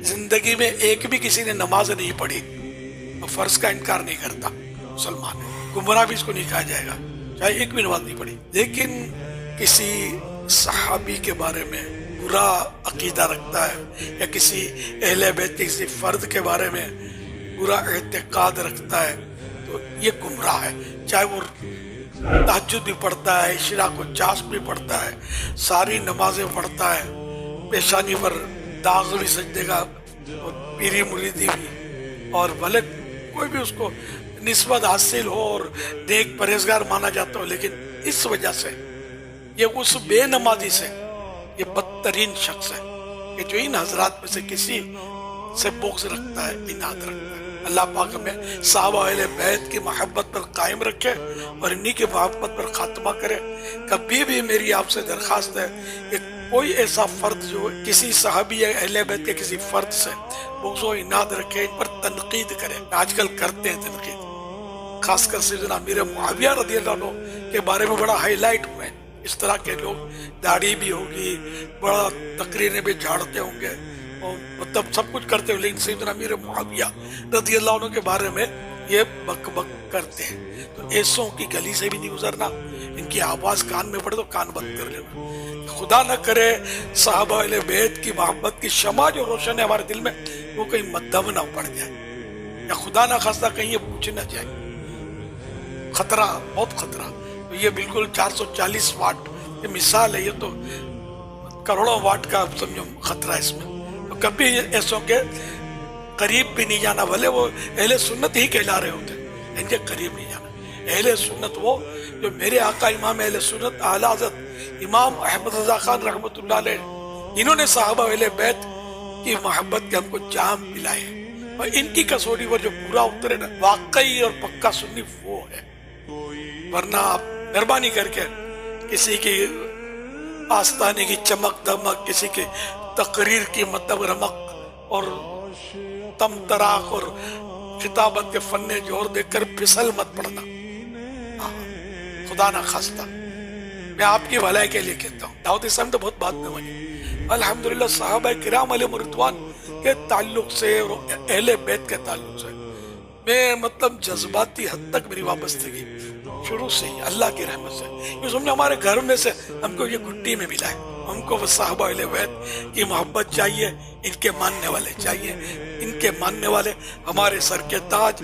زندگی میں ایک بھی کسی نے نماز نہیں پڑھی تو فرض کا انکار نہیں کرتا مسلمان ہے، گمراہ بھی اس کو نہیں کہا جائے گا چاہے ایک بھی نماز نہیں پڑھی. لیکن کسی صحابی کے بارے میں برا عقیدہ رکھتا ہے یا کسی اہل بیت کے کسی فرد کے بارے میں برا اعتقاد رکھتا ہے تو یہ گمراہ ہے، چاہے وہ تہجد بھی پڑھتا ہے، اشراق و چاشت بھی پڑھتا ہے، ساری نمازیں پڑھتا ہے، پیشانی پر داغ بھی سجدے کا اور پیری مریدی بھی، اور بھلے کوئی بھی اس کو نسبت حاصل ہو اور نیک پرہیزگار مانا جاتا ہو، لیکن اس وجہ سے یہ اس بے نمازی سے یہ بدترین شخص ہے کہ جو ان حضرات میں سے کسی سے بغض رکھتا ہے، اناد رکھتا ہے. اللہ پاک ہمیں صحابہ اہل بیت کی محبت پر قائم رکھے اور انہی کی محبت پر خاتمہ کرے. کبھی بھی میری آپ سے درخواست ہے کہ کوئی ایسا فرد جو کسی صحابی یا اہل بیت کے کسی فرد سے بغض و اناد رکھے، ان پر تنقید کرے. آج کل کرتے ہیں تنقید، خاص کر سیدنا امیر معاویہ رضی اللہ عنہ کے بارے میں بڑا ہائی لائٹ ہوئے. اس طرح کے لوگ داڑھی بھی ہوگی، بڑا تقریریں بھی جھاڑتے ہوں گے اور مطلب سب کچھ کرتے ہوں، لیکن سیدنا امیر معاویہ رضی اللہ عنہ کے بارے میں یہ بک بک کرتے ہیں. تو ایسوں کی گلی سے بھی نہیں گزرنا، ان کی آواز کان میں پڑے تو کان بند کر لینا. خدا نہ کرے صحابہ اہل بیت کی محبت کی شمع جو روشن ہے ہمارے دل میں وہ کہیں مدھم نہ پڑ جائے، یا خدا نہ خواستہ کہیں یہ پوچھ نہ جائے. خطرہ، بہت خطرہ. یہ بالکل 440 واٹ یہ مثال ہے، یہ تو کروڑوں واٹ کا سمجھو خطرہ اس میں. تو کبھی ایسوں کے قریب بھی نہیں جانا، بھلے وہ اہل سنت ہی کہلا رہے ہوتے، ان کے قریب نہیں جانا. اہل سنت وہ جو میرے آقا امام اہل سنت اعلیٰ حضرت امام احمد رضا خان رحمۃ اللہ علیہ، انہوں نے صحابہ اہل بیت کی محبت کے ہم کو جام پلائے، اور ان کی کسوٹی پر جو پورا اترے نا واقعی اور پکا سنی وہ ہے. ورنہ آپ مہربانی کر کے کسی کی آستانے کی چمک دمک، کسی کی تقریر کی مطلب رمق اور تم تراق اور خطابت کے فن جوہر دیکھ کر پھسل مت پڑنا. خدا نہ خواستہ میں آپ کی بھلائی کے لیے کہتا ہوں. دعوت اسلام تو بہت بات میں بنی، الحمدللہ صحابہ کرام علیہم رضوان کے تعلق سے اور اہل بیت کے تعلق سے میں مطلب جذباتی حد تک میری وابستگی شروع سے ہی اللہ کی رحمت سے. یہ سمجھو ہمارے گھر میں سے ہم کو یہ گھٹی میں ملا ہے. ہم کو وہ صحابہ اہل بیت کی محبت چاہیے، ان کے ماننے والے چاہیے. ان کے ماننے والے ہمارے سر کے تاج،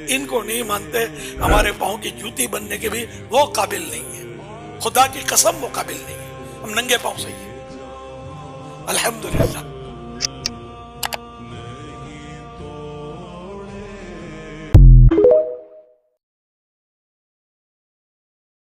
ان کو نہیں مانتے ہمارے پاؤں کی جوتی بننے کے بھی وہ قابل نہیں ہے. خدا کی قسم وہ قابل نہیں ہے. ہم ننگے پاؤں سے ہی الحمدللہ